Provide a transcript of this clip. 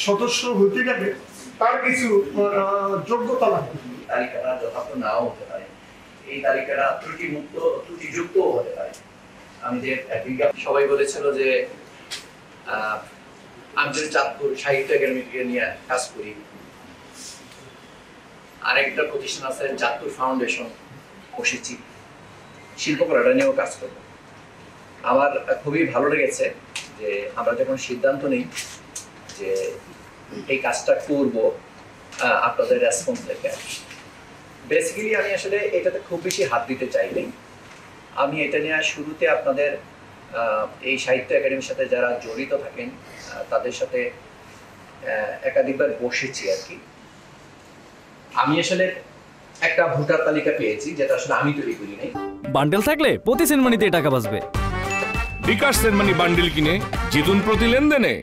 সদস্য হতে গেলে তার কিছু যোগ্যতা লাগবে। তালিকাটা যথার্থ নাও হতে পারে, এই তালিকাটা ত্রুটিমুক্ত ত্রুটিযুক্ত হতে পারে। আমি যে সবাই বলেছিল যে আমি যদি চাঁদপুর সাহিত্য একাডেমিকে নিয়ে কাজ করি, আরেকটা প্রতিষ্ঠান আছে চাঁদপুর ফাউন্ডেশন, বসেছি শিল্পকলাটা নিয়েও কাজ করবো। আমার খুবই ভালো লেগেছে যে আমরা যখন সিদ্ধান্ত নিই যে এই কাজটা করব আপনাদের রেসপন্স দেখে। বেসিক্যালি আমি আসলে এটাতে খুব বেশি হাত দিতে চাইনি। আমি এটা নিয়ে শুরুতে আপনাদের এই সাহিত্য একাডেমির সাথে যারা জড়িত থাকেন তাদের সাথে একাধিকবার বসেছি আর কি। আমি আসলে একটা ভোটার তালিকা পেয়েছি যেটা আসলে আমি তৈরি করি নাই। বান্ডেল থাকলে প্রতি সেনমানিতে টাকা বাঁচবে। বিকাশ সেনমানি বান্ডেল কিনে জিতুন প্রতি লেনদেনে।